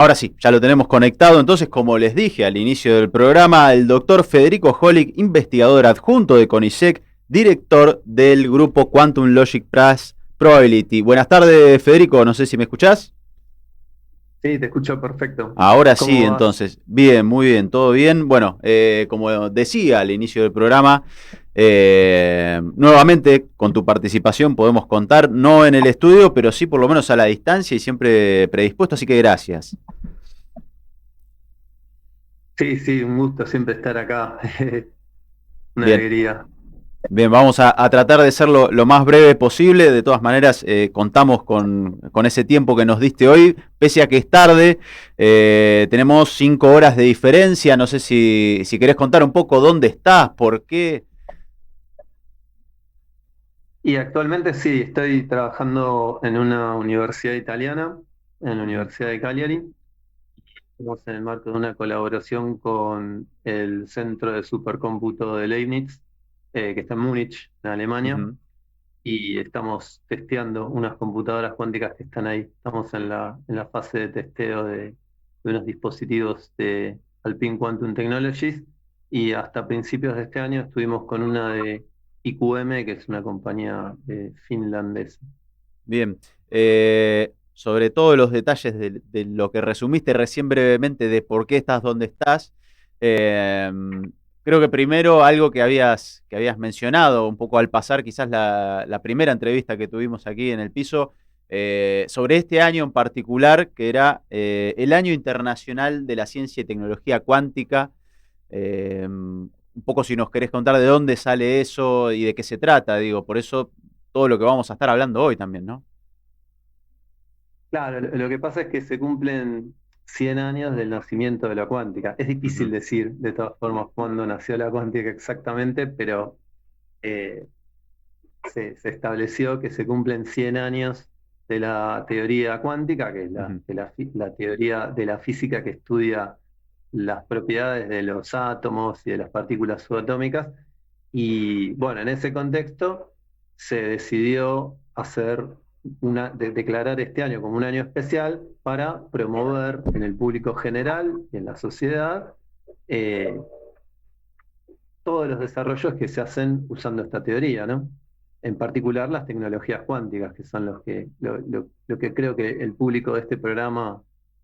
Ahora sí, ya lo tenemos conectado. Entonces, como les dije al inicio del programa, el doctor Federico Holick, investigador adjunto de CONICET, director del grupo Quantum Logic Plus Probability. Buenas tardes, Federico. No sé si me escuchás. Sí, te escucho perfecto. Ahora sí, ¿Cómo vas? entonces. Bien, muy bien, todo bien. Bueno, como decía al inicio del programa, nuevamente con tu participación podemos contar, no en el estudio, pero sí por lo menos a la distancia y siempre predispuesto, así que gracias. Sí, sí, un gusto siempre estar acá. Una Bien. alegría. Bien, vamos a tratar de ser lo más breve posible. De todas maneras, contamos con ese tiempo que nos diste hoy, pese a que es tarde. Tenemos 5 horas de diferencia. No sé si querés contar un poco dónde estás, por qué. Y actualmente sí, estoy trabajando en una universidad italiana, en la Ujú, Universidad de Cagliari. Estamos en el marco de una colaboración con el Centro de Supercómputo de Leibniz, que está en Múnich, en Alemania, ujú. y estamos testeando unas computadoras cuánticas que están ahí. Estamos en la fase de testeo de unos dispositivos de Alpine Quantum Technologies y hasta principios de este año estuvimos con una de IQM, que es una compañía finlandesa. Bien. Sobre todo los detalles de lo que resumiste recién brevemente de por qué estás donde estás. eh, Creo que primero algo que habías mencionado un poco al pasar quizás la primera entrevista que tuvimos aquí en el piso, sobre este año en particular, que era el Año Internacional de la Ciencia y Tecnología Cuántica. Un poco si nos querés contar de dónde sale eso y de qué se trata, digo, por eso todo lo que vamos a estar hablando hoy también, ¿no? Claro, lo que pasa es que se cumplen 100 años del nacimiento de la cuántica. Es difícil Ujú, decir de todas formas cuándo nació la cuántica exactamente, pero eh, se estableció que se cumplen 100 años de la teoría cuántica, que es ujú. la teoría de la física que estudia las propiedades de los átomos y de las partículas subatómicas. Y bueno, en ese contexto se decidió declarar este año como un año especial para promover en el público general y en la sociedad eh, todos los desarrollos que se hacen usando esta teoría, ¿no? En particular las tecnologías cuánticas, que son lo que creo que el público de este programa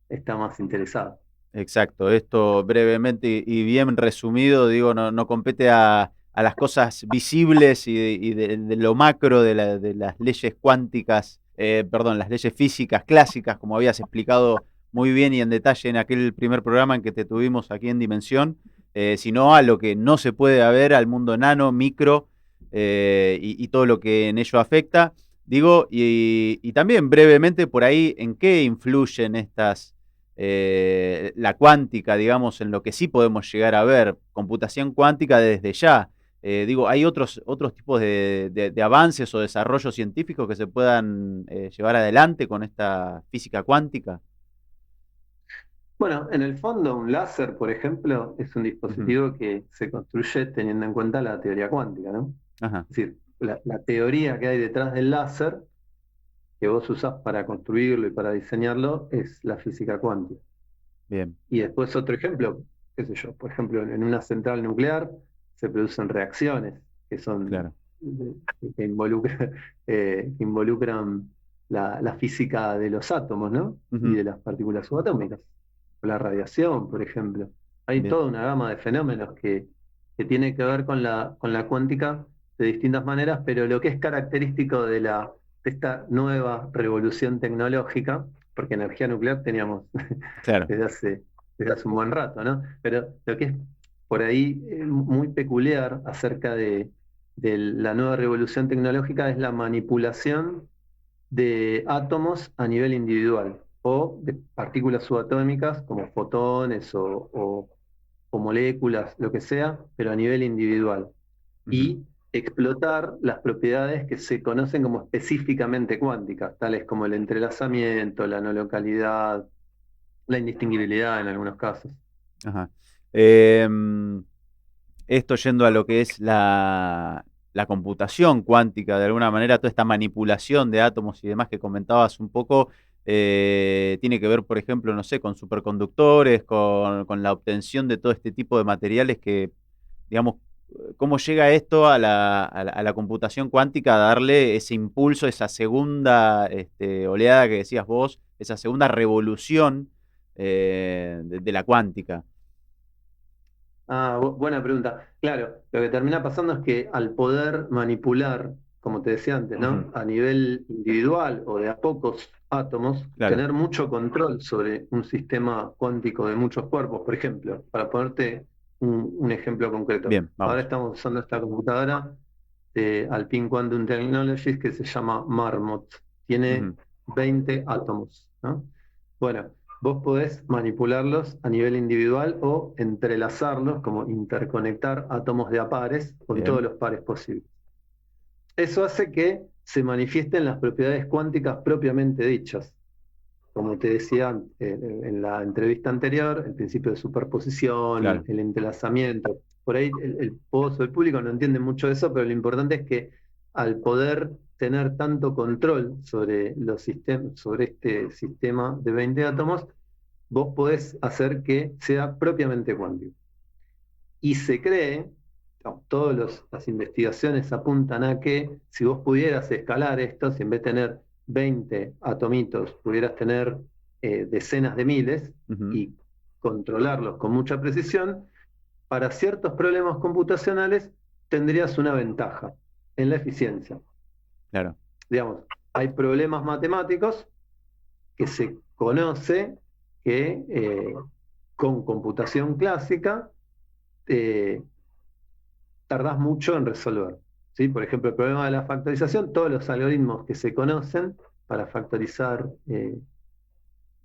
está más interesado. Exacto, esto brevemente y bien resumido, digo, no compete a las cosas visibles y de lo macro de las leyes cuánticas, perdón, las leyes físicas clásicas, como habías explicado muy bien y en detalle en aquel primer programa en que te tuvimos aquí en Dimensión, sino a lo que no se puede ver, al mundo nano, micro, y todo lo que en ello afecta. Digo, y también brevemente por ahí, ¿en qué influyen la cuántica, digamos, en lo que sí podemos llegar a ver, computación cuántica desde ya? Digo, ¿hay otros tipos de avances o desarrollos científicos que se puedan llevar adelante con esta física cuántica? Bueno, en el fondo un láser, por ejemplo, es un Ujú, dispositivo que se construye teniendo en cuenta la teoría cuántica, ¿no? ajá, Es decir, la teoría que hay detrás del láser que vos usás para construirlo y para diseñarlo es la física cuántica. bien, Y después otro ejemplo, qué sé yo, por ejemplo, en una central nuclear se producen reacciones que son claro. que involucran la física de los átomos, ¿no? Y Ujú, de las partículas subatómicas. O la radiación, por ejemplo. Hay bien, toda una gama de fenómenos que tiene que ver con con la cuántica de distintas maneras, pero lo que es característico de esta nueva revolución tecnológica, porque energía nuclear teníamos claro. desde desde hace un buen rato, ¿no? Pero lo que es por ahí muy peculiar acerca de la nueva revolución tecnológica es la manipulación de átomos a nivel individual o de partículas subatómicas como fotones o moléculas, lo que sea, pero a nivel individual. Ujú. Y explotar las propiedades que se conocen como específicamente cuánticas, tales como el entrelazamiento, la no localidad, la indistinguibilidad en algunos casos. Ajá. Em, Esto yendo a lo que es la computación cuántica, de alguna manera, toda esta manipulación de átomos y demás que comentabas un poco, tiene que ver, por ejemplo, no sé, con superconductores, con la obtención de todo este tipo de materiales que, digamos, ¿cómo llega esto a la computación cuántica a darle ese impulso, esa segunda oleada que decías vos, esa segunda revolución de la cuántica? Buena pregunta. Claro, lo que termina pasando es que al poder manipular, como te decía antes, Ujú. ¿no? A nivel individual o de a pocos átomos, Claro, tener mucho control sobre un sistema cuántico de muchos cuerpos. Por ejemplo, para ponerte un ejemplo concreto, bien, ahora vamos. estamos usando esta computadora de Alpine Quantum Technologies que se llama Marmot. Tiene Ujú. 20 átomos, ¿no? Bueno, vos podés manipularlos a nivel individual o entrelazarlos, como interconectar átomos de a pares con todos Bien, los pares posibles. Eso hace que se manifiesten las propiedades cuánticas propiamente dichas. Como te decía en la entrevista anterior, el principio de superposición, claro, el entrelazamiento. Por ahí el público no entiende mucho de eso, pero lo importante es que al poder tener tanto control sobre los sistemas, sobre este sistema de 20 átomos, vos podés hacer que sea propiamente cuántico. Y se cree, todas las investigaciones apuntan a que si vos pudieras escalar esto, si en vez de tener 20 atomitos, pudieras tener decenas de miles ujú, y controlarlos con mucha precisión, para ciertos problemas computacionales tendrías una ventaja en la eficiencia. claro, Digamos, hay problemas matemáticos que se conoce que con computación clásica eh, tardás mucho en resolver. ¿Sí? Por ejemplo, el problema de la factorización, todos los algoritmos que se conocen para factorizar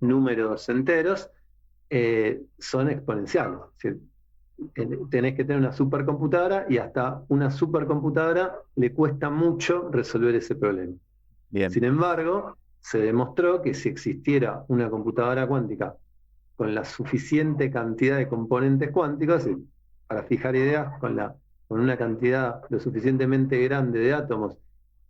números enteros son exponenciales. Es decir, tenés que tener una supercomputadora y hasta una supercomputadora le cuesta mucho resolver ese problema. bien, Sin embargo, se demostró que si existiera una computadora cuántica con la suficiente cantidad de componentes cuánticos, para fijar ideas con una cantidad lo suficientemente grande de átomos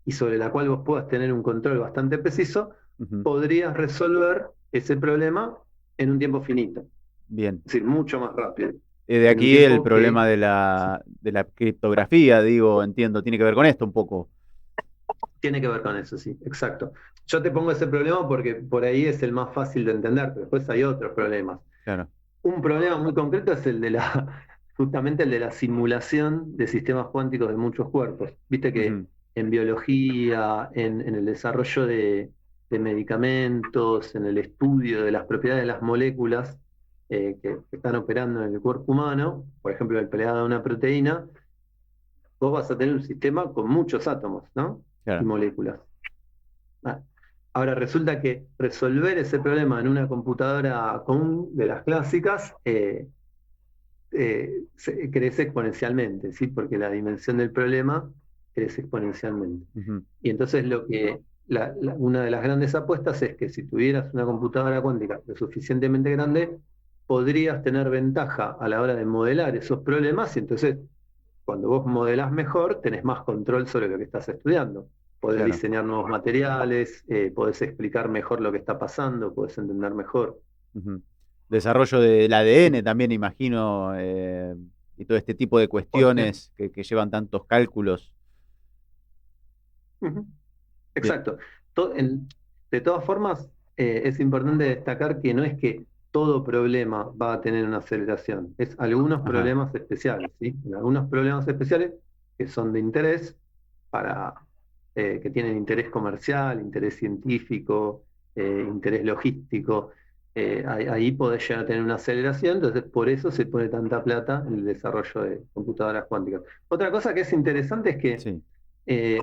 y sobre la cual vos puedas tener un control bastante preciso, ujú, podrías resolver ese problema en un tiempo finito, bien. es decir, mucho más rápido, De en un aquí el tiempo que problema de la criptografía, digo, entiendo, tiene que ver con esto un poco. tiene que ver con eso, sí, exacto. Yo te pongo ese problema porque por ahí es el más fácil de entender, pero después hay otros problemas. Claro. Un problema muy concreto es el de justamente el de la simulación de sistemas cuánticos de muchos cuerpos. Viste que Ujú, en biología, en el desarrollo de medicamentos, en el estudio de las propiedades de las moléculas que están operando en el cuerpo humano, por ejemplo, el plegado de una proteína, vos vas a tener un sistema con muchos átomos, ¿no? Y claro. moléculas. Ah, Ahora resulta que resolver ese problema en una computadora común de las clásicas crece exponencialmente, ¿sí? Porque la dimensión del problema crece exponencialmente. Ujú, Y entonces una de las grandes apuestas es que si tuvieras una computadora cuántica lo suficientemente grande, podrías tener ventaja a la hora de modelar esos problemas y entonces cuando vos modelás mejor, tenés más control sobre lo que estás estudiando. Podés claro. diseñar nuevos materiales, podés explicar mejor lo que está pasando, podés entender mejor. Ujú. Desarrollo del ADN también, imagino, y todo este tipo de Por ejemplo, cuestiones que llevan tantos cálculos. ujú. Bien. Exacto. To- en- de todas formas, es importante destacar que no es que todo problema va a tener una aceleración, es algunos Ajá. problemas especiales, ¿sí? En algunos problemas especiales que son de interés para que tienen interés comercial, interés científico, interés logístico, ahí podés llegar a tener una aceleración, entonces por eso se pone tanta plata en el desarrollo de computadoras cuánticas. Otra cosa que es interesante es que Sí.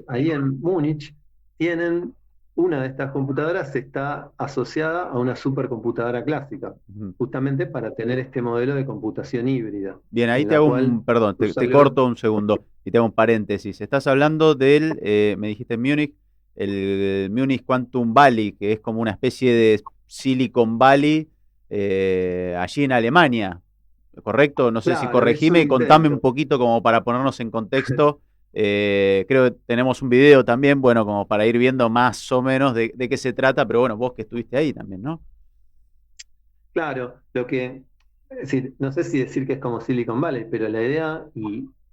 ahí en Múnich tienen una de estas computadoras está asociada a una supercomputadora clásica, Ujú. justamente para tener este modelo de computación híbrida, Bien, ahí en te la hago cual un, perdón, tus te algoritmos. corto un segundo y te hago un paréntesis. Estás hablando del, me dijiste en Múnich, el Munich Quantum Valley, que es como una especie de Silicon Valley allí en Alemania, ¿correcto? No sé si Claro, es un corregime y contame un intento. poquito como para ponernos en contexto Creo que tenemos un video también, bueno, como para ir viendo más o menos de qué se trata, pero bueno, vos que estuviste ahí también, ¿no? Claro, es decir, no sé si decir que es como Silicon Valley, pero la idea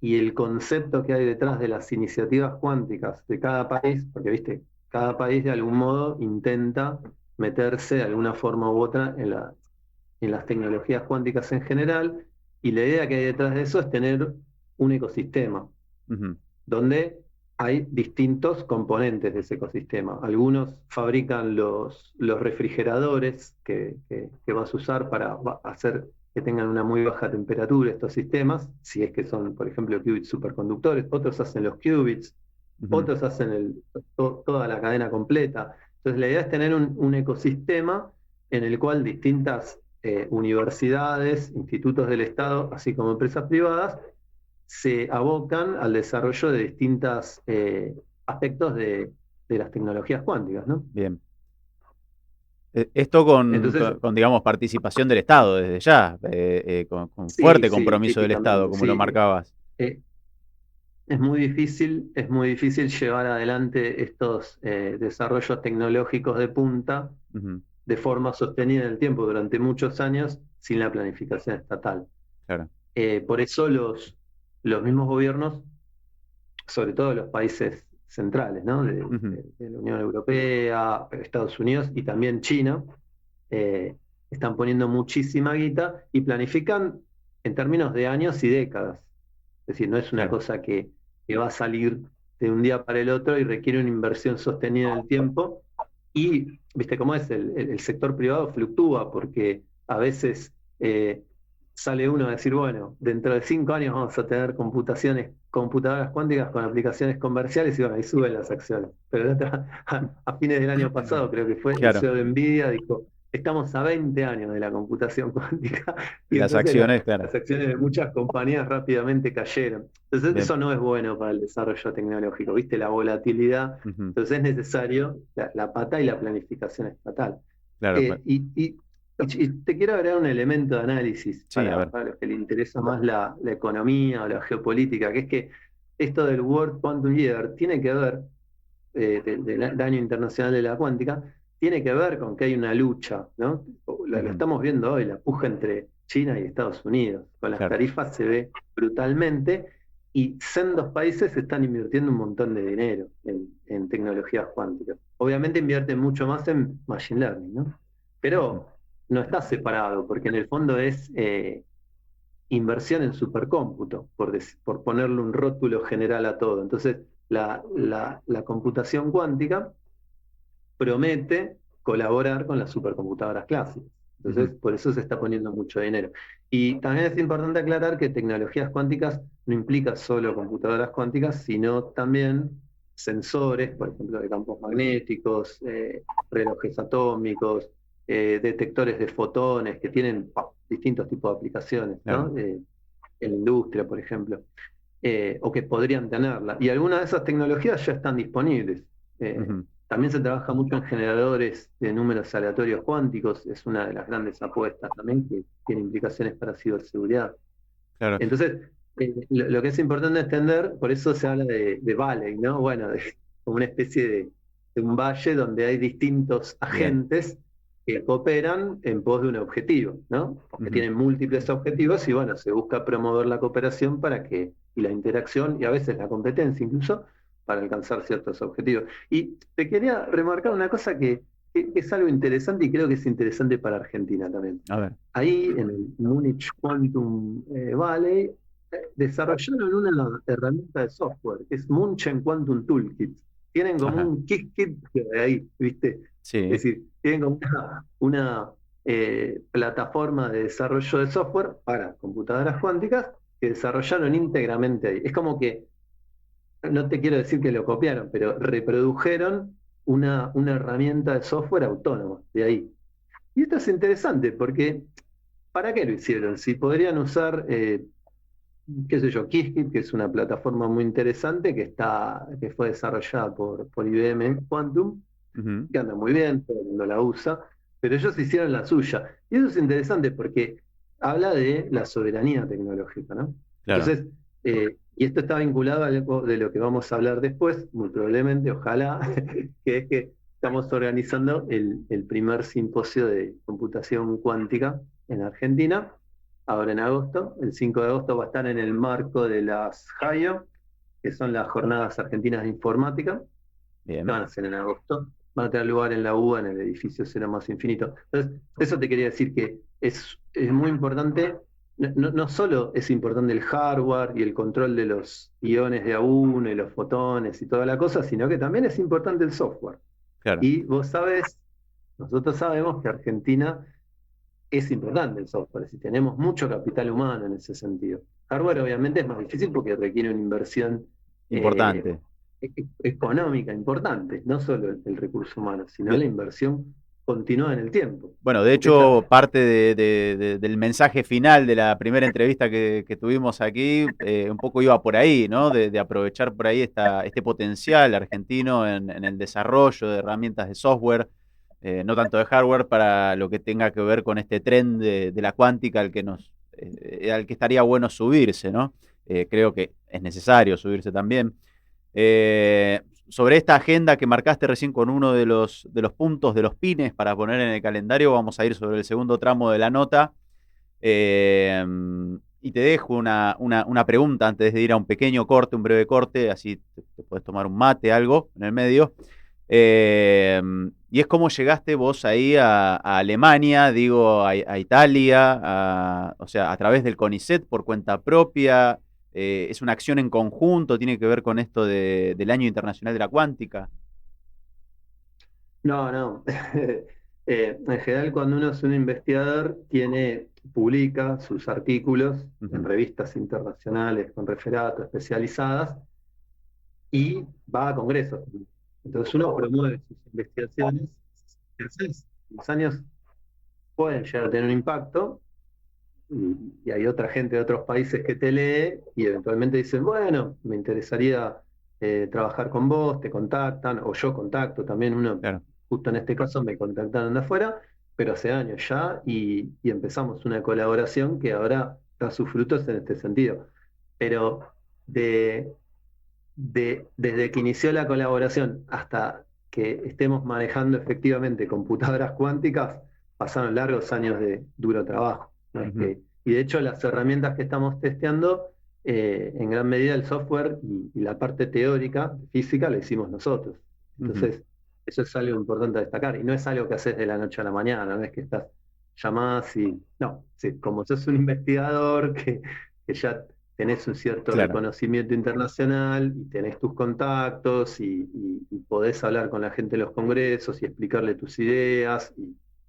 y el concepto que hay detrás de las iniciativas cuánticas de cada país, porque viste, cada país de algún modo intenta meterse de alguna forma u otra en las tecnologías cuánticas en general, y la idea que hay detrás de eso es tener un ecosistema Ujú, donde hay distintos componentes de ese ecosistema. Algunos fabrican los refrigeradores que vas a usar para hacer que tengan una muy baja temperatura estos sistemas, si es que son, por ejemplo, qubits superconductores. Otros hacen los qubits, ujú, otros hacen toda la cadena completa. Entonces, la idea es tener un ecosistema en el cual distintas universidades, institutos del Estado, así como empresas privadas, se abocan al desarrollo de distintos aspectos de las tecnologías cuánticas, ¿no? bien. Esto con, Entonces, con, con, digamos, participación del Estado desde ya, con sí, fuerte sí, compromiso del Estado, típicamente, como lo sí. marcabas. Eh, es muy difícil llevar adelante estos desarrollos tecnológicos de punta Ujú, de forma sostenida en el tiempo durante muchos años sin la planificación estatal. claro. Por eso los mismos gobiernos, sobre todo los países centrales, ¿no? Ujú, de la Unión Europea, Estados Unidos y también China, eh, están poniendo muchísima guita y planifican en términos de años y décadas. Es decir, no es una claro. cosa que va a salir de un día para el otro y requiere una inversión sostenida en el tiempo. Y, viste cómo es, el sector privado fluctúa porque a veces eh, sale uno a decir, bueno, dentro de 5 años vamos a tener computadoras cuánticas con aplicaciones comerciales y bueno, ahí suben las acciones. Pero a fines del año pasado, creo que fue, el Claro. CEO de Nvidia dijo, estamos a 20 años de la computación cuántica Y y las entonces acciones, claro. las acciones de muchas compañías rápidamente cayeron. Entonces Bien. eso no es bueno para el desarrollo tecnológico, ¿viste? La volatilidad. Ujú, Entonces es necesario la pata y la planificación estatal. claro. Eh, y, y- y te quiero agregar un elemento de análisis Sí, a ver. para los que les interesa más la economía o la geopolítica, que es que esto del World Quantum Year tiene que ver, del Año Internacional de la Cuántica, tiene que ver con que hay una lucha, ¿no? Lo Ujú, estamos viendo hoy, la puja entre China y Estados Unidos. Con las claro. tarifas se ve brutalmente y sendos países están invirtiendo un montón de dinero en tecnologías cuánticas. Obviamente invierten mucho más en Machine Learning, ¿no? Ujú, Pero no está separado, porque en el fondo es inversión en supercómputo, por ponerle un rótulo general a todo. Entonces, la computación cuántica promete colaborar con las supercomputadoras clásicas. Entonces, ujú, por eso se está poniendo mucho dinero. Y también es importante aclarar que tecnologías cuánticas no implica solo computadoras cuánticas, sino también sensores, por ejemplo, de campos magnéticos, relojes atómicos, detectores de fotones que tienen distintos tipos de aplicaciones, claro. ¿no? En la industria, por ejemplo, o que podrían tenerla. Y algunas de esas tecnologías ya están disponibles. Eh, Ujú, También se trabaja mucho en generadores de números aleatorios cuánticos, es una de las grandes apuestas también que tiene implicaciones para ciberseguridad. claro. Entonces, lo que es importante entender, por eso se habla de valley, ¿no? Bueno, como una especie de un valle donde hay distintos Bien. agentes que cooperan en pos de un objetivo, ¿no? Porque Ujú, tienen múltiples objetivos y bueno, se busca promover la cooperación y la interacción y a veces la competencia incluso para alcanzar ciertos objetivos. Y te quería remarcar una cosa que es algo interesante y creo que es interesante para Argentina también. a ver. Ahí en el Munich Quantum Valley desarrollaron una herramienta de software, que es Munchen Quantum Toolkit. Tienen como Ajá. un kit de ahí, ¿viste? Es Sí. decir, tienen como una plataforma de desarrollo de software para computadoras cuánticas que desarrollaron íntegramente ahí. Es como que, no te quiero decir que lo copiaron, pero reprodujeron una herramienta de software autónoma de ahí. Y esto es interesante porque ¿para qué lo hicieron? Si podrían usar, qué sé yo, Qiskit, que es una plataforma muy interesante que fue desarrollada por IBM Quantum, Ujú, que anda muy bien, todo el mundo la usa, pero ellos hicieron la suya. Y eso es interesante porque habla de la soberanía tecnológica, ¿no? claro. Entonces, Y esto está vinculado a algo de lo que vamos a hablar después, muy probablemente, ojalá, que es que estamos organizando el primer simposio de computación cuántica en Argentina, ahora en agosto. El 5 de agosto va a estar en el marco de las JAIO, que son las Jornadas Argentinas de Informática, que Bien, van a ser en agosto. Van a tener lugar en la UBA, en el edificio Cero Más Infinito. Entonces, eso te quería decir que es muy importante. No solo es importante el hardware y el control de los iones de A1 y los fotones y toda la cosa, sino que también es importante el software. claro. Y vos sabés, nosotros sabemos que Argentina es importante el software, si tenemos mucho capital humano en ese sentido. Hardware obviamente es más difícil porque requiere una inversión eh, Importante. económica importante, no solo el recurso humano, sino De- la inversión continua en el tiempo. bueno, de Esa, hecho, parte del mensaje final de la primera entrevista que tuvimos aquí, un poco iba por ahí, ¿no? De aprovechar por ahí este potencial argentino en el desarrollo de herramientas de software, no tanto de hardware, para lo que tenga que ver con este tren de la cuántica al que estaría bueno subirse, ¿no? Creo que es necesario subirse también. Sobre esta agenda que marcaste recién con uno de los puntos, de los pines para poner en el calendario, vamos a ir sobre el segundo tramo de la nota. Eh, y te dejo una pregunta antes de ir a un pequeño corte, un breve corte, así te puedes tomar un mate, algo en el medio. Eh, y es cómo llegaste vos ahí a Alemania, digo, a Italia, o sea, a través del CONICET por cuenta propia. Es una acción en conjunto, tiene que ver con esto del Año Internacional de la Cuántica. no, no. En general, cuando uno es un investigador, publica sus artículos en Ujú. revistas internacionales con referato especializadas y va a congresos. Entonces uno promueve sus investigaciones, que a veces los años pueden llegar a tener un impacto, y hay otra gente de otros países que te lee y eventualmente dicen, bueno, me interesaría trabajar con vos, te contactan, o yo contacto también, Claro. justo en este caso me contactaron de afuera, pero hace años ya, y empezamos una colaboración que ahora da sus frutos en este sentido. Pero de, desde que inició la colaboración hasta que estemos manejando efectivamente computadoras cuánticas, pasaron largos años de duro trabajo, ¿no? Ujú. Y de hecho las herramientas que estamos testeando, en gran medida el software y la parte teórica, física, la hicimos nosotros. Ujú. Entonces, eso es algo importante a destacar. Y no es algo que haces de la noche a la mañana, no es que estás llamás y... No, sí, como sos un investigador que ya tenés un cierto Claro. reconocimiento internacional y tenés tus contactos y podés hablar con la gente de los congresos y explicarle tus ideas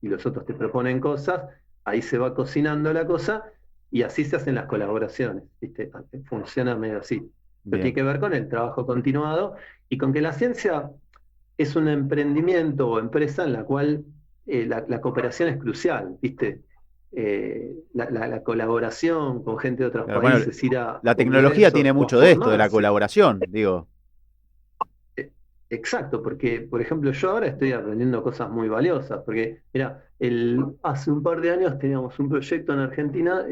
y los otros te proponen cosas, ahí se va cocinando la cosa y así se hacen las colaboraciones, ¿viste? Funciona medio así. Pero tiene Bien. que ver con el trabajo continuado y con que la ciencia es un emprendimiento o empresa en la cual la cooperación es crucial, ¿viste? La colaboración con gente de otros Claro, bueno, países, ir a la tecnología congresos tiene o a mucho de esto, de la formarse. colaboración, digo. Eh, Exacto, porque, por ejemplo, yo ahora estoy aprendiendo cosas muy valiosas, porque, mira, hace un par de años teníamos un proyecto en Argentina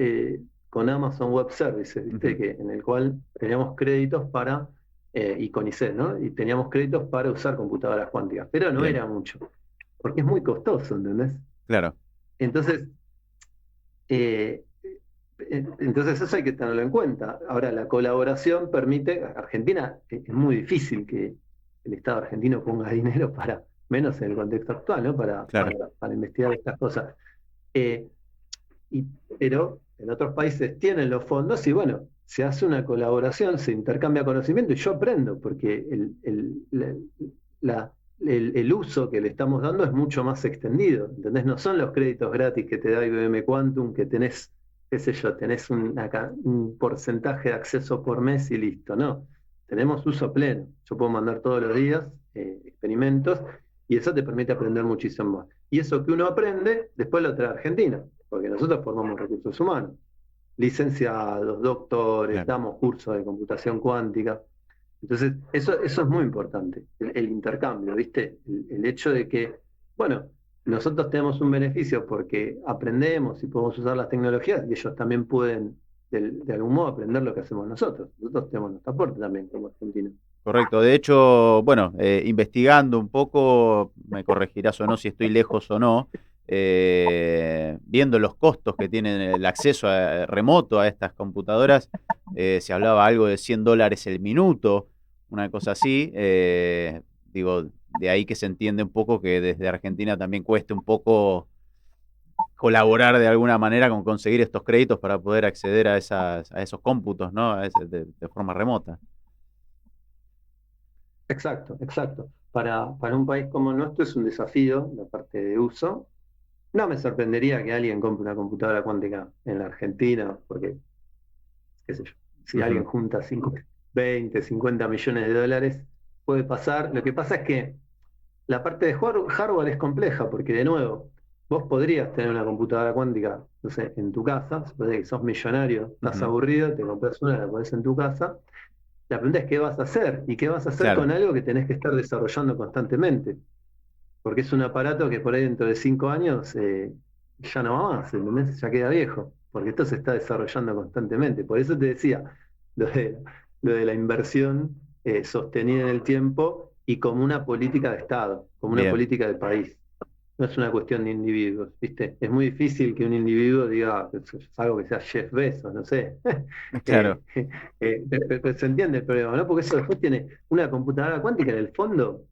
con Amazon Web Services, ¿viste? Ujú. En el cual teníamos créditos para, y CONICET, ¿no? Y teníamos créditos para usar computadoras cuánticas, pero no Bien, era mucho, porque es muy costoso, ¿entendés? claro. Entonces, eh, entonces eso hay que tenerlo en cuenta. Ahora, la colaboración permite, Argentina, es muy difícil que el Estado argentino ponga dinero para, menos en el contexto actual, ¿no? Claro. Para investigar estas cosas. Eh, y- pero en otros países tienen los fondos y bueno, se hace una colaboración, se intercambia conocimiento y yo aprendo, porque la- el uso que le estamos dando es mucho más extendido, ¿entendés? No son los créditos gratis que te da IBM Quantum, que tenés, qué sé yo, tenés un porcentaje de acceso por mes y listo, no. Tenemos uso pleno. Yo puedo mandar todos los días experimentos y eso te permite aprender muchísimo más. Y eso que uno aprende, después lo trae a Argentina, porque nosotros formamos recursos humanos, licenciados, doctores, Claro. damos cursos de computación cuántica. Entonces, eso es muy importante, el intercambio, ¿viste? El hecho de que, bueno, nosotros tenemos un beneficio porque aprendemos y podemos usar las tecnologías y ellos también pueden de algún modo aprender lo que hacemos nosotros. Nosotros tenemos nuestro aporte también como argentinos. Correcto. De hecho, bueno, investigando un poco, me corregirás o no si estoy lejos o no, viendo los costos que tienen el acceso remoto a estas computadoras, se hablaba algo de $100 el minuto, una cosa así. Digo, de ahí que se entiende un poco que desde Argentina también cueste un poco colaborar de alguna manera con conseguir estos créditos para poder acceder a esos cómputos, ¿no? De forma remota. Exacto, exacto. Para un país como nuestro es un desafío la parte de uso. No me sorprendería que alguien compre una computadora cuántica en la Argentina, porque, qué sé yo, si alguien Ujú. junta 20, 50 millones de dólares, puede pasar. Lo que pasa es que la parte de hardware es compleja, porque de nuevo, vos podrías tener una computadora cuántica, no sé, en tu casa, suponete que sos millonario, estás Ujú. aburrido, te compras una, la pones en tu casa. La pregunta es qué vas a hacer y qué vas a hacer Claro, con algo que tenés que estar desarrollando constantemente, porque es un aparato que por ahí dentro de 5 años ya no va más, ¿entendés? Ya queda viejo, porque esto se está desarrollando constantemente. Por eso te decía lo de, lo de la inversión sostenida en el tiempo y como una política de Estado, como una bien, política de país. No es una cuestión de individuos, ¿viste? Es muy difícil que un individuo diga es algo que sea Jeff Bezos, no sé. claro. Se entiende el problema, ¿no? Porque eso después tiene una computadora cuántica en el fondo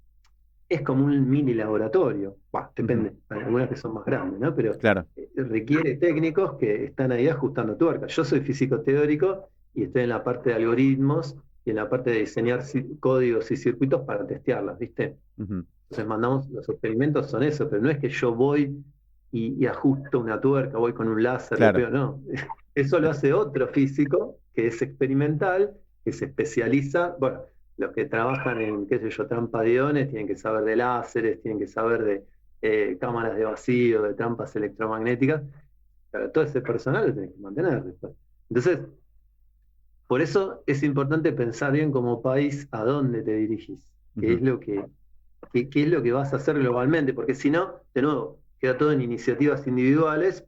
es como un mini laboratorio. Bah, Ujú. depende, hay algunas que son más grandes, ¿no? Pero Claro, requiere técnicos que están ahí ajustando tuercas. Yo soy físico teórico y estoy en la parte de algoritmos y en la parte de diseñar códigos y circuitos para testearlas, ¿viste? ujú, Entonces mandamos, los experimentos son eso, pero no es que yo voy y ajusto una tuerca, voy con un láser, le claro. pego, no. Eso lo Eh, hace otro físico que es experimental, que se especializa, bueno, los que trabajan en, qué sé yo, trampa de iones, tienen que saber de láseres, tienen que saber de cámaras de vacío, de trampas electromagnéticas, pero todo ese personal lo tienen que mantener después. Entonces, por eso es importante pensar bien como país a dónde te dirigís, qué es ujú. lo que qué es lo que vas a hacer globalmente, porque si no, de nuevo, queda todo en iniciativas individuales,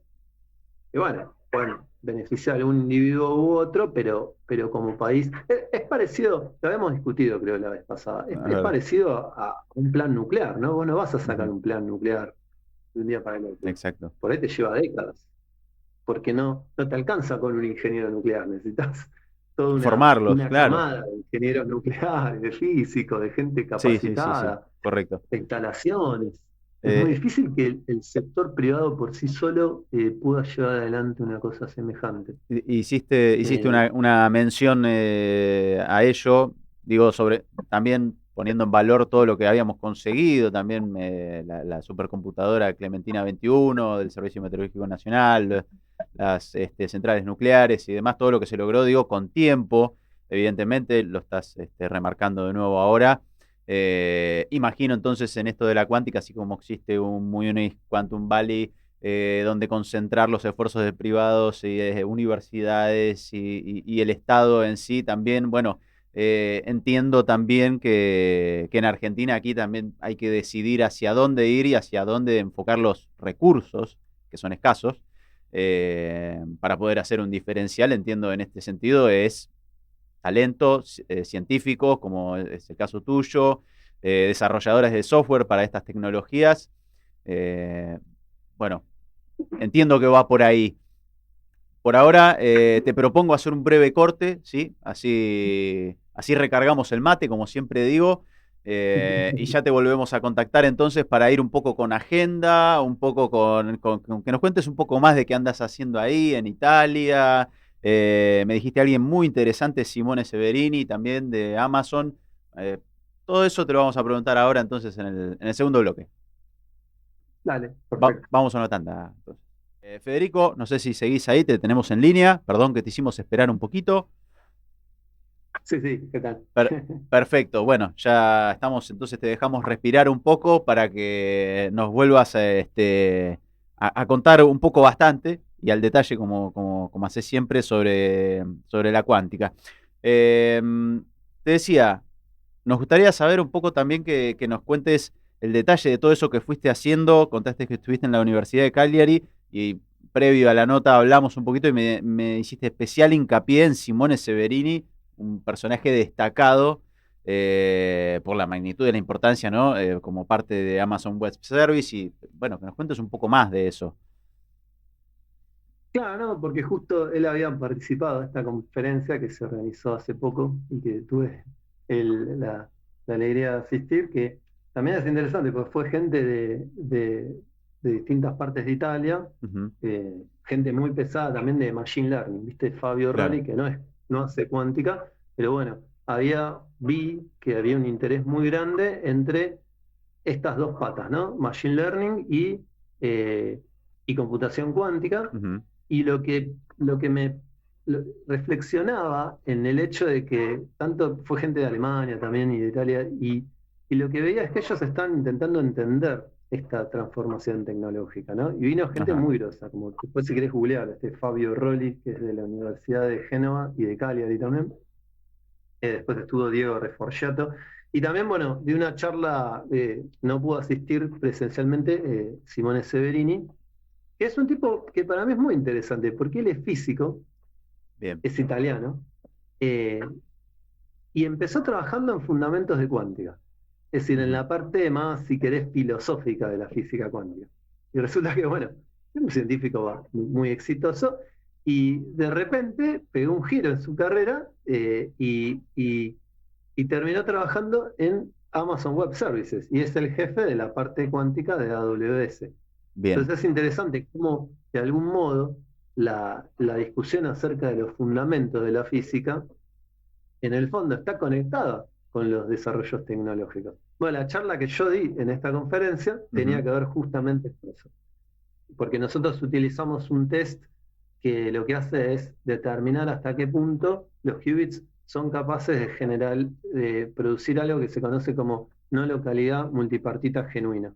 y bueno, pueden beneficiar a un individuo u otro, pero como país, es parecido, lo habíamos discutido creo la vez pasada, A es ver, parecido a un plan nuclear, ¿no? Vos no vas a sacar ujú, un plan nuclear de un día para el otro, exacto. por ahí te lleva décadas, porque no te alcanza con un ingeniero nuclear, necesitas toda Formarlos, una claro. camada de ingenieros nucleares, de físicos, de gente Sí, sí, sí, sí, capacitada, correcto. de instalaciones. Es muy Eh, difícil que el sector privado por sí solo pueda llevar adelante una cosa semejante. hiciste Eh, una mención a ello, digo, sobre también poniendo en valor todo lo que habíamos conseguido, también la supercomputadora Clementina 21 del Servicio Meteorológico Nacional, las centrales nucleares y demás, todo lo que se logró, digo, con tiempo, evidentemente, lo estás remarcando de nuevo ahora. Imagino entonces en esto de la cuántica, así como existe un Munich Quantum Valley, donde concentrar los esfuerzos de privados y de universidades y el Estado en sí también. Bueno, entiendo también que en Argentina aquí también hay que decidir hacia dónde ir y hacia dónde enfocar los recursos, que son escasos, para poder hacer un diferencial. Entiendo en este sentido es talento científico, como es el caso tuyo, desarrolladores de software para estas tecnologías. Eh, bueno, entiendo que va por ahí. Por ahora te propongo hacer un breve corte, ¿sí? Así recargamos el mate, como siempre digo, y ya te volvemos a contactar entonces para ir un poco con agenda, un poco con que nos cuentes un poco más de qué andas haciendo ahí en Italia. Me dijiste alguien muy interesante, Simone Severini, también de Amazon. Eh, Todo eso te lo vamos a preguntar ahora entonces en el segundo bloque. Dale, perfecto. Vamos a una tanda. Entonces. Federico, no sé si seguís ahí, te tenemos en línea. Perdón que te hicimos esperar un poquito. Sí, sí, ¿qué tal? Per- Perfecto, bueno, ya estamos, entonces te dejamos respirar un poco para que nos vuelvas a contar un poco bastante y al detalle, como haces siempre, sobre la cuántica. Eh, Te decía, nos gustaría saber un poco también que nos cuentes el detalle de todo eso que fuiste haciendo. Contaste que estuviste en la Universidad de Cagliari y previo a la nota hablamos un poquito y me hiciste especial hincapié en Simone Severini, un personaje destacado por la magnitud de la importancia, ¿no? Como parte de Amazon Web Service y, bueno, que nos cuentes un poco más de eso. Claro, no, porque justo él había participado de esta conferencia que se organizó hace poco y que tuve la alegría de asistir, que también es interesante, porque fue gente de distintas partes de Italia, Ujú, gente muy pesada también de Machine Learning, ¿viste? Fabio claro. Rolli, que no hace cuántica, pero bueno, vi que había un interés muy grande entre estas dos patas, ¿no? Machine Learning y computación cuántica. Ujú, Y lo que reflexionaba en el hecho de que tanto fue gente de Alemania también y de Italia, y lo que veía es que ellos están intentando entender esta transformación tecnológica, ¿no? Y vino gente ajá. muy grosa, como después si querés googlear, Fabio Rolli, que es de la Universidad de Génova y de Cagliari también. Después estuvo Diego Reforgiato. Y también, bueno, de una charla, no pudo asistir presencialmente Simone Severini, que es un tipo que para mí es muy interesante, porque él es físico, Bien. es italiano, eh, y empezó trabajando en fundamentos de cuántica, es decir, en Ujú, la parte más, si querés, filosófica de la física cuántica. Y resulta que, bueno, es un científico muy exitoso, y de repente pegó un giro en su carrera y terminó trabajando en Amazon Web Services, y es el jefe de la parte cuántica de AWS. bien. Entonces es interesante cómo, de algún modo, la discusión acerca de los fundamentos de la física, en el fondo, está conectada con los desarrollos tecnológicos. Bueno, la charla que yo di en esta conferencia tenía Ujú, que ver justamente con eso, porque nosotros utilizamos un test que lo que hace es determinar hasta qué punto los qubits son capaces de producir algo que se conoce como no localidad multipartita genuina.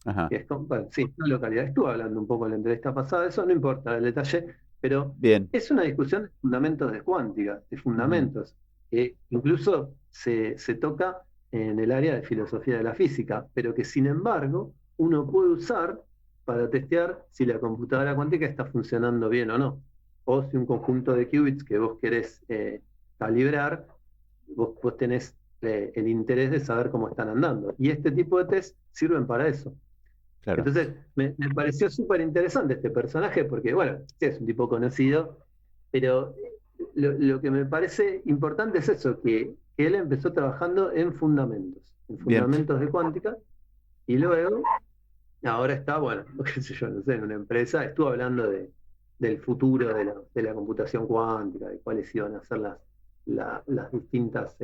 ajá. Que es bueno, sí, no localidad. Estuve hablando un poco en la entrevista pasada, eso no importa el detalle, pero Bien. es una discusión de fundamentos de cuántica, de Ujú, fundamentos. Incluso se toca en el área de filosofía de la física, pero que sin embargo uno puede usar para testear si la computadora cuántica está funcionando bien o no. O si un conjunto de qubits que vos querés calibrar, vos tenés el interés de saber cómo están andando. Y este tipo de test sirven para eso. claro. Entonces, me pareció súper interesante este personaje porque, bueno, sí, es un tipo conocido, pero lo que me parece importante es eso, que él empezó trabajando en Bien. fundamentos de cuántica, y luego, ahora está, bueno, qué sé yo, no sé, en una empresa, estuvo hablando del futuro de la computación cuántica, de cuáles iban a ser las distintas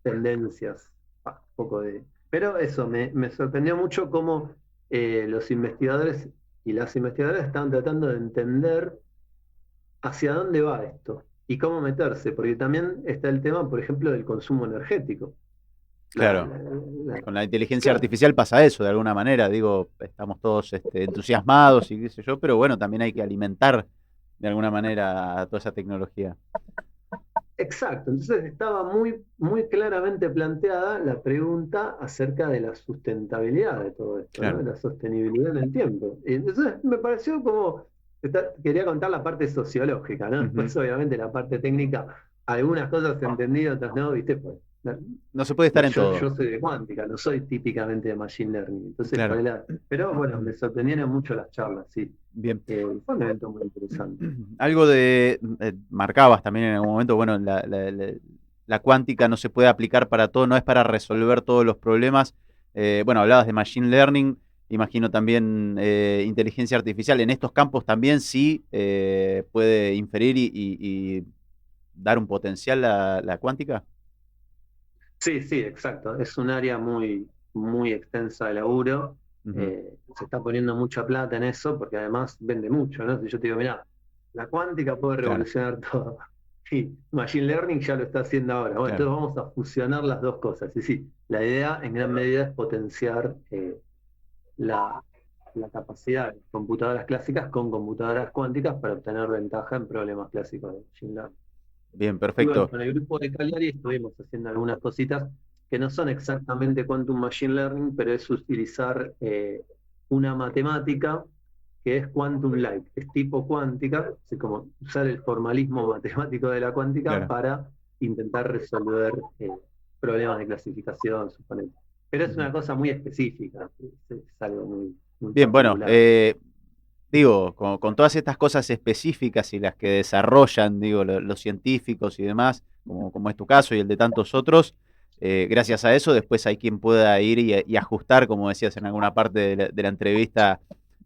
tendencias, un poco de... Pero eso, me sorprendió mucho cómo los investigadores y las investigadoras estaban tratando de entender hacia dónde va esto y cómo meterse, porque también está el tema, por ejemplo, del consumo energético. La, Claro. la- la- Con la inteligencia claro, artificial pasa eso, de alguna manera. Digo, estamos todos entusiasmados y qué sé yo, pero bueno, también hay que alimentar de alguna manera a toda esa tecnología. exacto. Entonces estaba muy claramente planteada la pregunta acerca de la sustentabilidad de todo esto, ¿no? Claro. De la sostenibilidad en el tiempo. Y entonces me pareció como, quería contar la parte sociológica, ¿no? Ujú. Después obviamente la parte técnica, algunas cosas se entendí, otras no, ¿viste? Pues, No se puede estar en todo. yo soy de cuántica, no soy típicamente de machine learning. Entonces, Claro. pero bueno, me sorprendieron mucho las charlas, sí. Bien. Fue un evento muy interesante. Algo marcabas también en algún momento, bueno, la cuántica no se puede aplicar para todo, no es para resolver todos los problemas. Bueno, hablabas de machine learning, imagino también inteligencia artificial. En estos campos también sí puede inferir y dar un potencial la cuántica. Sí, sí, exacto. Es un área muy extensa de laburo. Ujú, Se está poniendo mucha plata en eso porque además vende mucho, ¿no? Si yo te digo, mira, la cuántica puede claro, revolucionar todo. Sí, Machine Learning ya lo está haciendo ahora. Bueno, claro. entonces vamos a fusionar las dos cosas. Y sí, la idea en gran medida es potenciar la, la capacidad de computadoras clásicas con computadoras cuánticas para obtener ventaja en problemas clásicos de Machine Learning. Bien, Y bueno, perfecto. con el grupo de Cagliari estuvimos haciendo algunas cositas que no son exactamente quantum machine learning, pero es utilizar una matemática que es quantum-like, es tipo cuántica, así como usar el formalismo matemático de la cuántica Claro. para intentar resolver problemas de clasificación, suponete. Pero es Ujú. una cosa muy específica, es algo muy Bien, bueno, particular. digo, con todas estas cosas específicas y las que desarrollan, digo, los científicos y demás, como es tu caso y el de tantos otros, gracias a eso después hay quien pueda ir y ajustar, como decías en alguna parte de la entrevista,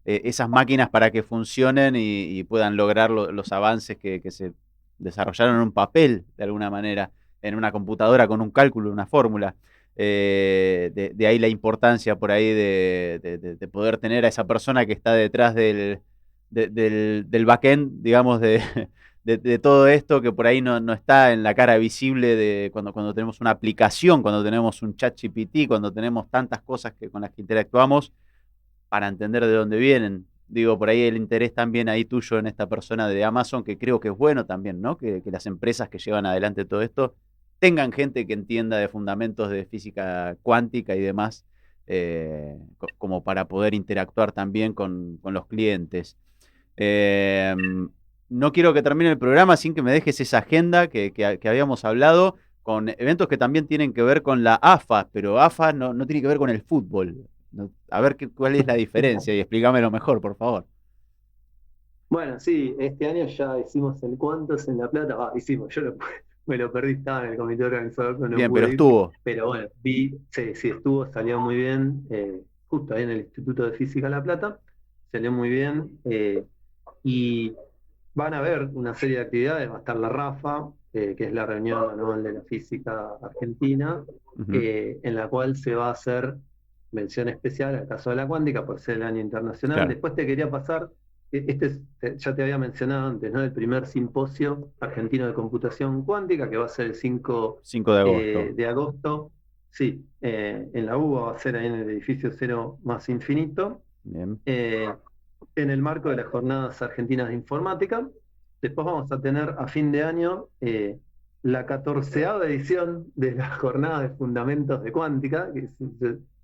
esas máquinas para que funcionen y puedan lograr los avances que se desarrollaron en un papel, de alguna manera, en una computadora con un cálculo, una fórmula. De ahí la importancia por ahí de poder tener a esa persona que está detrás del backend, digamos, de todo esto, que por ahí no está en la cara visible de cuando tenemos una aplicación, cuando tenemos un chat GPT, cuando tenemos tantas cosas con las que interactuamos, para entender de dónde vienen. Digo, por ahí el interés también ahí tuyo en esta persona de Amazon, que creo que es bueno también, ¿no? Que las empresas que llevan adelante todo esto tengan gente que entienda de fundamentos de física cuántica y demás, como para poder interactuar también con los clientes. Eh, no quiero que termine el programa sin que me dejes esa agenda que habíamos hablado, con eventos que también tienen que ver con la AFA, pero AFA no tiene que ver con el fútbol. A ver cuál es la diferencia y explícamelo mejor, por favor. Bueno, sí, este año ya hicimos el Cuantos en La Plata. Hicimos, me lo perdí, estaba en el comité organizador, pero no Bien, pero pude ir. estuvo. Pero bueno, sí, estuvo, salió muy bien, justo ahí en el Instituto de Física La Plata, salió muy bien. Y van a haber una serie de actividades, va a estar la RAFA, que es la reunión anual de la física argentina, Ujú. en la cual se va a hacer mención especial al caso de la cuántica por ser el año internacional. Claro, Después te quería pasar, ya te había mencionado antes, ¿no? El primer simposio argentino de computación cuántica, que va a ser el 5 5 de agosto. de agosto. Sí, en la UBA va a ser ahí en el edificio Cero más Infinito. Bien. Eh, en el marco de las Jornadas Argentinas de Informática. Después vamos a tener a fin de año la 14ª edición de las Jornadas de Fundamentos de Cuántica, que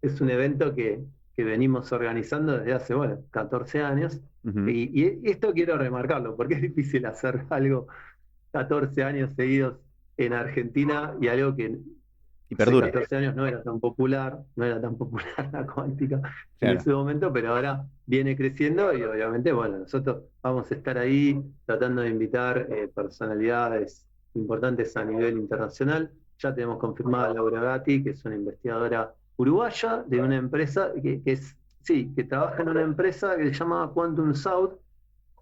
es un evento que venimos organizando desde hace, bueno, 14 años. Ujú. Y esto quiero remarcarlo, porque es difícil hacer algo 14 años seguidos en Argentina y algo que Y hace perdure. 14 años no era tan popular la cuántica en Claro. ese momento, pero ahora viene creciendo y obviamente, bueno, nosotros vamos a estar ahí tratando de invitar personalidades importantes a nivel internacional. Ya tenemos confirmada a Laura Gatti, que es una investigadora uruguaya de una empresa que trabaja en una empresa que se llama Quantum South,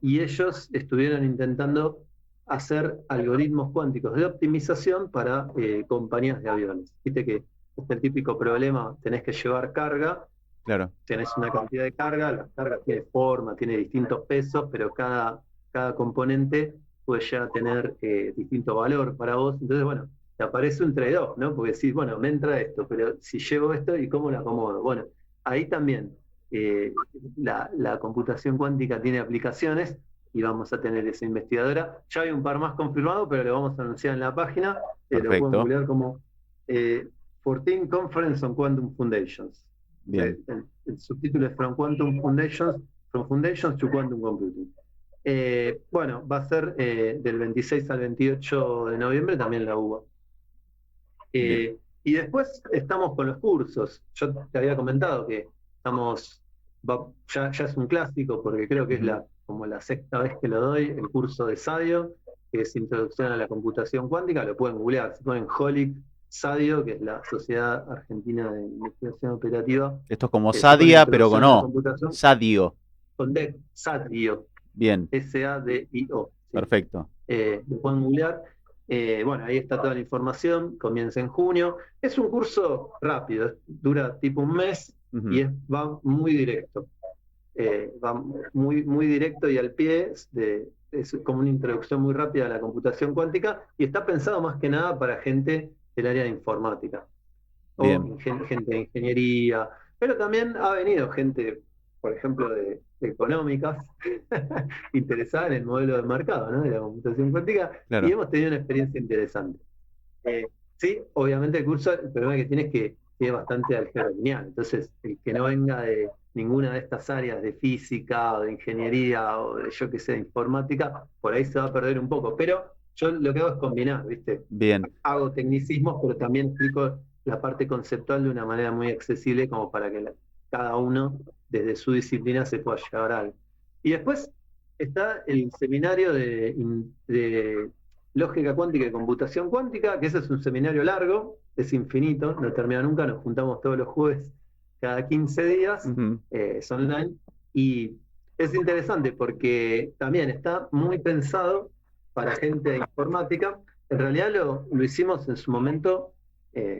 y ellos estuvieron intentando hacer algoritmos cuánticos de optimización para compañías de aviones. Viste que es el típico problema, tenés que llevar carga, Claro. tenés una cantidad de carga, la carga tiene forma, tiene distintos pesos, pero cada componente puede ya tener distinto valor para vos. Entonces, bueno, te aparece un trade-off, ¿no? Porque decís, bueno, me entra esto, pero si llevo esto, ¿y cómo lo acomodo? Bueno, ahí también eh, la computación cuántica tiene aplicaciones y vamos a tener esa investigadora. Ya hay un par más confirmados, pero lo vamos a anunciar en la página. Lo pueden Perfecto. googlear como 14 Conference on Quantum Foundations. Bien. El subtítulo es From Foundations to Quantum Computing. Bueno, va a ser del 26 al 28 de noviembre también la UBA. Bien. Y después estamos con los cursos. Yo te había comentado que ya es un clásico porque creo que es Ujú. como la sexta vez que lo doy, el curso de Sadio, que es Introducción a la Computación Cuántica. Lo pueden googlear, se ponen HOLIC Sadio, que es la Sociedad Argentina de Investigación Operativa, Esto es como se pone Sadia, pero con Introducción a la O. Computación Sadio. con D, Sadio, Bien. SADIO. ¿Sí? Perfecto. Lo pueden googlear. Bueno, ahí está toda la información, comienza en junio. Es un curso rápido, dura tipo un mes y Ujú. va muy directo. Va muy directo y al pie, es como una introducción muy rápida a la computación cuántica y está pensado más que nada para gente del área de informática o Bien. gente de ingeniería, pero también ha venido gente, por ejemplo, de económicas, interesada en el modelo de mercado, ¿no? De la computación cuántica, y Claro. hemos tenido una experiencia interesante. Sí, obviamente el curso, el problema que tiene es que tiene bastante álgebra lineal, entonces el que no venga ninguna de estas áreas de física o de ingeniería o de, yo que sé, de informática, por ahí se va a perder un poco. Pero yo lo que hago es combinar, ¿viste? Bien, Hago tecnicismos, pero también explico la parte conceptual de una manera muy accesible como para que cada uno desde su disciplina se pueda llevar a algo. Y después está el seminario de lógica cuántica y computación cuántica, que ese es un seminario largo, es infinito, no termina nunca, nos juntamos todos los jueves cada 15 días, ujú, es online, y es interesante porque también está muy pensado para gente de informática. En realidad lo hicimos en su momento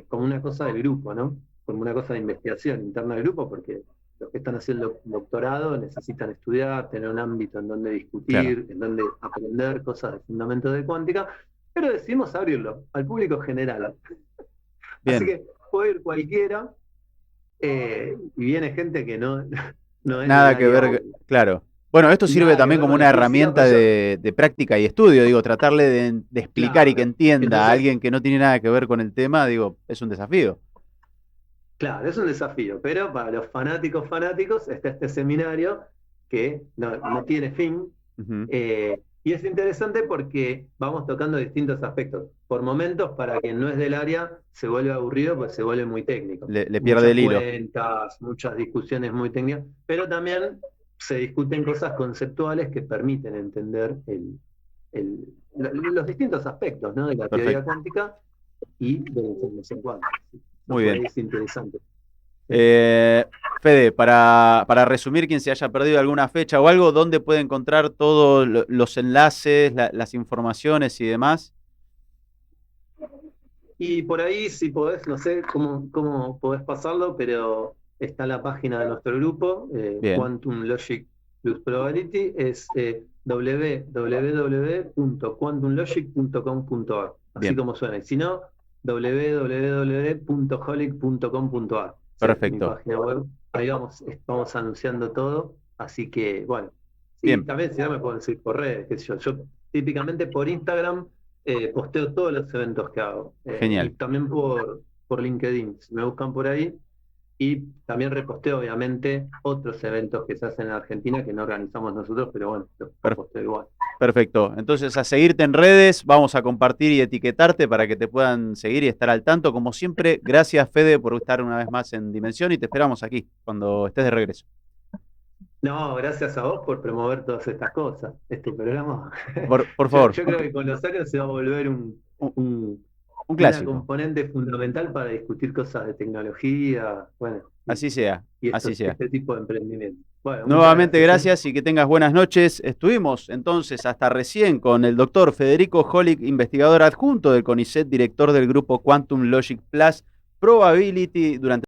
como una cosa del grupo, ¿no? Como una cosa de investigación interna del grupo, porque los que están haciendo doctorado necesitan estudiar, tener un ámbito en donde claro, discutir, en donde aprender cosas de fundamentos de cuántica, pero decidimos abrirlo al público general. Así bien. que puede ir cualquiera, y viene gente que no, no es del Nada que área ver, claro. Bueno, esto y sirve nada que también ver como con una la física, herramienta pues yo, de práctica y estudio, digo, tratarle de explicar y que claro. entienda a Entonces, alguien que no tiene nada que ver con el tema, digo, es un desafío. claro, es un desafío, pero para los fanáticos fanáticos está este seminario que no tiene fin, Ujú. y es interesante porque vamos tocando distintos aspectos. Por momentos, para quien no es del área, se vuelve aburrido, pues se vuelve muy técnico. Le pierde Muchas el hilo. cuentas, muchas discusiones muy técnicas, pero también se discuten cosas conceptuales que permiten entender los distintos aspectos, ¿no? De la teoría Perfecto. cuántica y de la información cuántica. Eso Muy por bien. ahí es interesante. Sí. Eh, Fede, para resumir, quien se haya perdido alguna fecha o algo, ¿dónde puede encontrar todos los enlaces, las informaciones y demás? Y por ahí, si podés, no sé cómo podés pasarlo, pero está la página de nuestro grupo, Bien, Quantum Logic Plus Probability, es www.quantumlogic.com.ar, así bien, como suena. Y si no, www.holic.com.ar, sí, mi perfecto. página web. Ahí vamos anunciando todo, así que bueno. Sí, Bien, también si no me pueden seguir por redes, qué sé yo. Yo típicamente por Instagram posteo todos los eventos que hago. Y genial. también por LinkedIn, si me buscan por ahí. Y también reposteo, obviamente, otros eventos que se hacen en Argentina que no organizamos nosotros, pero bueno, los Per- posteo igual. Perfecto. Entonces, a seguirte en redes, vamos a compartir y etiquetarte para que te puedan seguir y estar al tanto. Como siempre, gracias, Fede, por estar una vez más en Dimensión y te esperamos aquí cuando estés de regreso. No, gracias a vos por promover todas estas cosas, este programa. Por Yo, favor, yo creo que con los años se va a volver un, un- un una clásico. componente fundamental para discutir cosas de tecnología, bueno, Así sea, y así sea. este tipo de emprendimiento. Bueno, muchas Nuevamente gracias, ¿eh? gracias y que tengas buenas noches. Estuvimos entonces hasta recién con el doctor Federico Holick, investigador adjunto del CONICET, director del grupo Quantum Logic Plus Probability durante